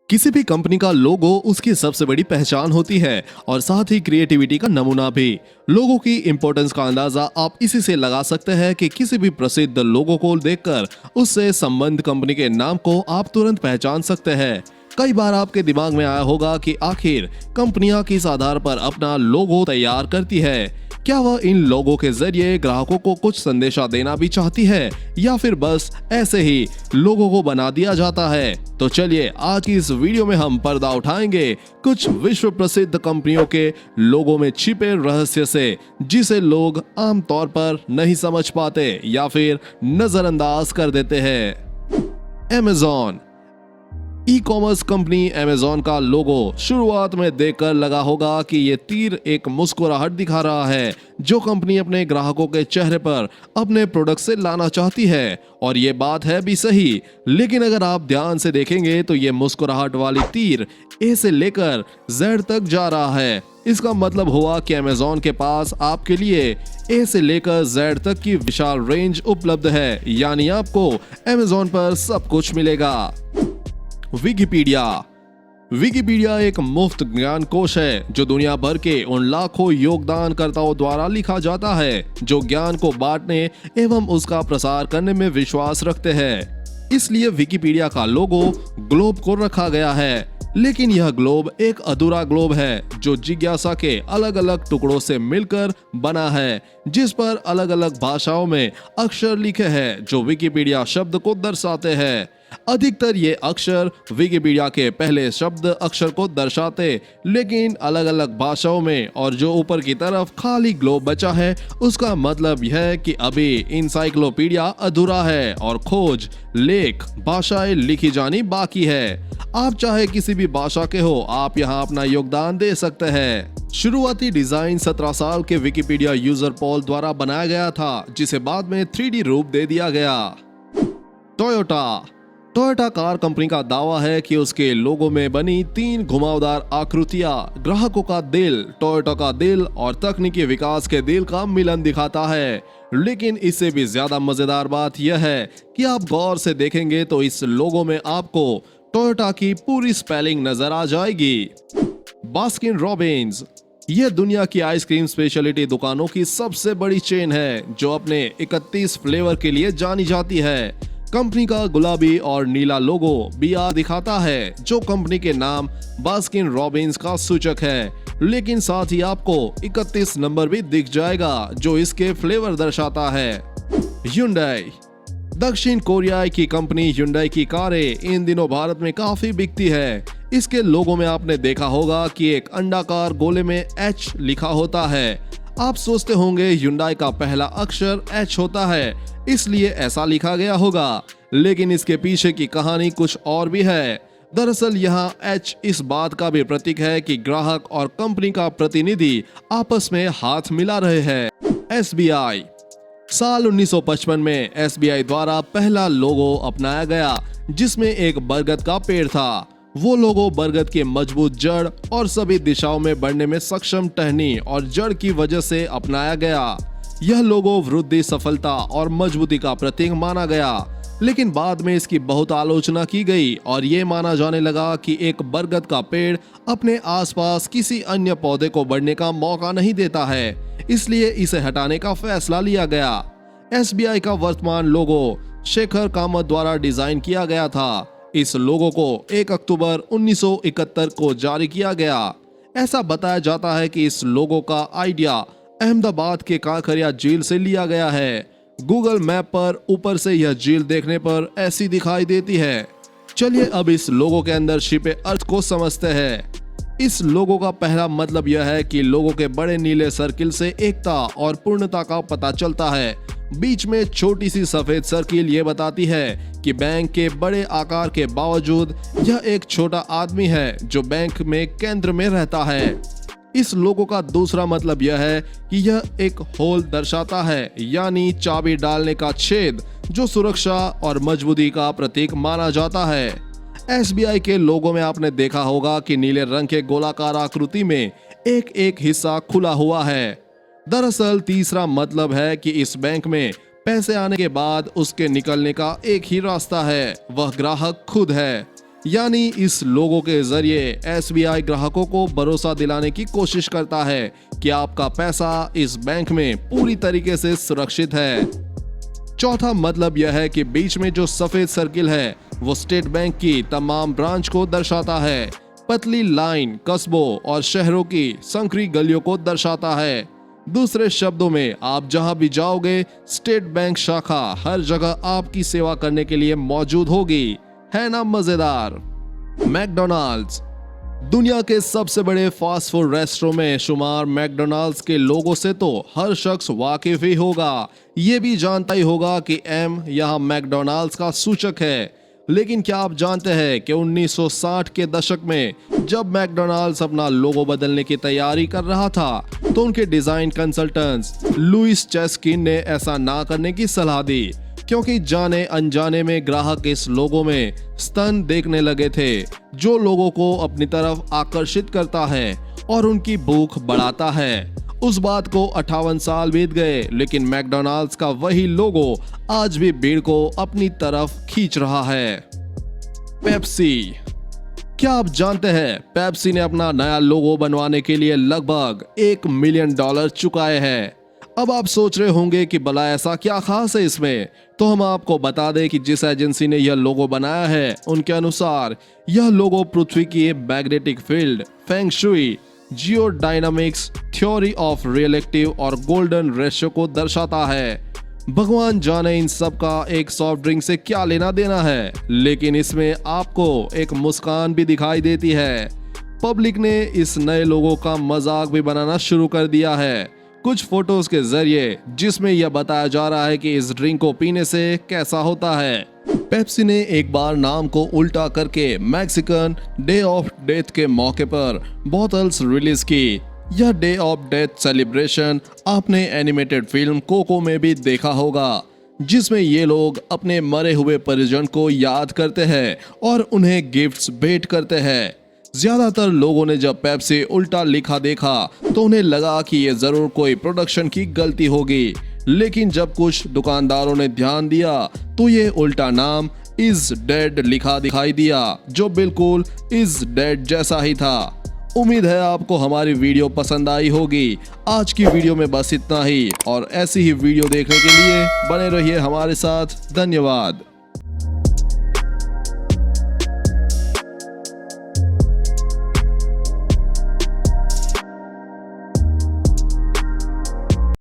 किसी भी कंपनी का लोगो उसकी सबसे बड़ी पहचान होती है और साथ ही क्रिएटिविटी का नमूना भी। लोगो की इंपॉर्टेंस का अंदाजा आप इसी से लगा सकते हैं कि किसी भी प्रसिद्ध लोगो को देखकर उससे संबंध कंपनी के नाम को आप तुरंत पहचान सकते हैं। कई बार आपके दिमाग में आया होगा कि आखिर कंपनियां किस आधार पर अपना लोगो तैयार करती है। क्या वह इन लोगों के जरिए ग्राहकों को कुछ संदेशा देना भी चाहती है या फिर बस ऐसे ही लोगों को बना दिया जाता है। तो चलिए आज की इस वीडियो में हम पर्दा उठाएंगे कुछ विश्व प्रसिद्ध कंपनियों के लोगों में छिपे रहस्य से, जिसे लोग आमतौर पर नहीं समझ पाते या फिर नजरअंदाज कर देते हैं। Amazon e commerce company Amazon का लोगो शुरुआत में देखकर लगा होगा कि ये तीर एक मुस्कुराहट दिखा रहा है जो कंपनी अपने ग्राहकों के चेहरे पर अपने प्रोडक्ट से लाना चाहती है। और ये बात है भी सही, लेकिन अगर आप ध्यान से देखेंगे तो ये मुस्कुराहट वाली तीर ए से लेकर जेड तक जा रहा है। इसका मतलब हुआ कि अमेज़न के पास आपके लिए ए से लेकर जेड तक की विशाल रेंज उपलब्ध है, यानी आपको अमेज़न पर सब कुछ मिलेगा। विकिपीडिया एक मुफ्त ज्ञान कोश है जो दुनिया भर के उन लाखों योगदानकर्ताओं द्वारा लिखा जाता है जो ज्ञान को बांटने एवं उसका प्रसार करने में विश्वास रखते हैं। इसलिए विकिपीडिया का लोगो ग्लोब को रखा गया है, लेकिन यह ग्लोब एक अधूरा ग्लोब है जो जिज्ञासा के अलग अलग टुकड़ों से मिलकर बना है, जिस पर अलग अलग भाषाओं में अक्षर लिखे हैं जो विकिपीडिया शब्द को दर्शाते हैं। अधिकतर ये अक्षर विकिपीडिया के पहले शब्द अक्षर को दर्शाते, लेकिन अलग अलग भाषाओं में, और जो ऊपर की तरफ खाली ग्लोब बचा है उसका मतलब यह है कि अभी इंसाइक्लोपीडिया अधूरा है और खोज, लेख, भाषाएं लिखी जानी बाकी है। आप चाहे किसी भी भाषा के हो, आप यहाँ अपना योगदान दे सकते हैं। शुरुआती डिजाइन 17 साल के विकिपीडिया यूजर पॉल द्वारा बनाया गया था, जिसे बाद में 3D रूप दे दिया गया। टोयोटा कार कंपनी का दावा है कि उसके लोगो में बनी 3 घुमावदार आकृतियां ग्राहकों का दिल, टोयोटा का दिल और तकनीकी विकास के दिल का मिलन दिखाता है। लेकिन इससे भी ज्यादा मजेदार बात यह है कि आप गौर से देखेंगे तो इस लोगो में आपको टोयोटा की पूरी स्पेलिंग नजर आ जाएगी। बास्किन रॉबिन्स यह दुनिया की आइसक्रीम स्पेशलिटी दुकानों की सबसे बड़ी चेन है जो अपने 31 फ्लेवर के लिए जानी जाती है। कंपनी का गुलाबी और नीला लोगो BR दिखाता है जो कंपनी के नाम बास्किन रॉबिन्स का सूचक है, लेकिन साथ ही आपको 31 नंबर भी दिख जाएगा जो इसके फ्लेवर दर्शाता है। Hyundai दक्षिण कोरियाई की कंपनी Hyundai की कारें इन दिनों भारत में काफी बिकती है। इसके लोगो में आपने देखा होगा कि एक अंडाकार गोले में H लिखा होता है। आप सोचते होंगे Hyundai का पहला अक्षर H होता है, इसलिए ऐसा लिखा गया होगा, लेकिन इसके पीछे की कहानी कुछ और भी है। दरअसल यहाँ H इस बात का भी प्रतीक है कि ग्राहक और कंपनी का प्रतिनिधि आपस में हाथ मिला रहे हैं। SBI साल 1955 में SBI द्वारा पहला लोगो अपनाया गया जिसमें एक बरगद का पेड़ था। वो लोगो बरगद के मजबूत जड़ और सभी दिशाओं में बढ़ने में सक्षम टहनी और जड़ की वजह से अपनाया गया। यह लोगो वृद्धि, सफलता और मजबूती का प्रतीक माना गया, लेकिन बाद में इसकी बहुत आलोचना की गई और ये माना जाने लगा कि एक बरगद का पेड़ अपने आसपास किसी अन्य पौधे को बढ़ने का मौका नहीं देता है, इसलिए इसे हटाने का फैसला लिया गया। SBI का वर्तमान लोगो शेखर कामत द्वारा डिजाइन किया गया था। इस लोगो को 1 अक्टूबर 1971 को जारी किया गया। ऐसा बताया जाता है कि इस लोगो का आइडिया अहमदाबाद के कांकरिया झील से लिया गया है। गूगल मैप पर ऊपर से यह झील देखने पर ऐसी दिखाई देती है। चलिए अब इस लोगो के अंदर छिपे अर्थ को समझते हैं। इस लोगो का पहला मतलब यह है कि लोगों के बड़े नीले सर्किल से एकता और पूर्णता का पता चलता है। बीच में छोटी सी सफेद सर्किल ये बताती है कि बैंक के बड़े आकार के बावजूद यह एक छोटा आदमी है जो बैंक में केंद्र में रहता है। इस लोगो का दूसरा मतलब यह है कि यह एक होल दर्शाता है, यानी चाबी डालने का छेद, जो सुरक्षा और मजबूती का प्रतीक माना जाता है। SBI के लोगो में आपने देखा होगा कि नीले रंग के गोलाकार आकृति में एक एक हिस्सा खुला हुआ है। दरअसल तीसरा मतलब है कि इस बैंक में पैसे आने के बाद उसके निकलने का एक ही रास्ता है, वह ग्राहक खुद है। यानी इस लोगो के जरिए एसबीआई ग्राहकों को भरोसा दिलाने की कोशिश करता है कि आपका पैसा इस बैंक में पूरी तरीके से सुरक्षित है। चौथा मतलब यह है कि बीच में जो सफेद सर्किल है वो स्टेट बैंक की तमाम ब्रांच को दर्शाता है। पतली लाइन कस्बों और शहरों की संकरी गलियों को दर्शाता है। दूसरे शब्दों में आप जहां भी जाओगे स्टेट बैंक शाखा हर जगह आपकी सेवा करने के लिए मौजूद होगी। है ना मजेदार। मैकडॉनल्ड्स दुनिया के सबसे बड़े फास्ट फूड रेस्टोरेंट में शुमार मैकडॉनल्ड्स के लोगो से तो हर शख्स वाकिफ ही होगा। ये भी जानता ही होगा कि एम यहाँ मैकडॉनल्ड्स का सूचक है। लेकिन क्या आप जानते हैं कि 1960 के दशक में जब मैकडॉनल्ड्स अपना लोगो बदलने की तैयारी कर रहा था तो उनके डिजाइन कंसल्टेंट्स लुइस चेस्किन ने ऐसा ना करने की सलाह दी, क्योंकि जाने अनजाने में ग्राहक इस लोगो में स्तन देखने लगे थे, जो लोगों को अपनी तरफ आकर्षित करता है और उनकी भूख बढ़ाता है। उस बात को 58 साल बीत गए, लेकिन मैकडॉनल्ड्स का वही लोगो आज भी भीड़ को अपनी तरफ खींच रहा है। पेप्सी क्या आप जानते हैं पेप्सी ने अपना नया लोगो बनवाने के लिए लगभग $1 मिलियन चुकाए हैं। अब आप सोच रहे होंगे कि भला ऐसा क्या खास है इसमें, तो हम आपको बता दें कि जिस एजेंसी ने यह लोगो बनाया है उनके अनुसार यह लोगो पृथ्वी की magnetic field, feng shui, geodynamics, theory of relative और गोल्डन रेशियो को दर्शाता है। भगवान जाने इन सब का एक सॉफ्ट ड्रिंक से क्या लेना देना है, लेकिन इसमें आपको एक मुस्कान भी दिखाई देती है। पब्लिक ने इस नए लोगो का मजाक भी बनाना शुरू कर दिया है कुछ फोटोज के जरिए, जिसमें यह बताया जा रहा है कि इस ड्रिंक को पीने से कैसा होता है। पेप्सी ने एक बार नाम को उल्टा करके मैक्सिकन डे ऑफ डेथ के मौके पर बोतल्स रिलीज की। यह डे ऑफ डेथ सेलिब्रेशन आपने एनिमेटेड फिल्म कोको में भी देखा होगा, जिसमें ये लोग अपने मरे हुए परिजन को याद करते हैं और उन्हें गिफ्ट्स भेंट करते हैं। ज्यादातर लोगों ने जब पेप्सी उल्टा लिखा देखा तो उन्हें लगा कि ये जरूर कोई प्रोडक्शन की गलती होगी, लेकिन जब कुछ दुकानदारों ने ध्यान दिया तो ये उल्टा नाम इज डेड लिखा दिखाई दिया, जो बिल्कुल इज डेड जैसा ही था। उम्मीद है आपको हमारी वीडियो पसंद आई होगी। आज की वीडियो में बस इतना ही, और ऐसी ही वीडियो देखने के लिए बने रहिए हमारे साथ। धन्यवाद।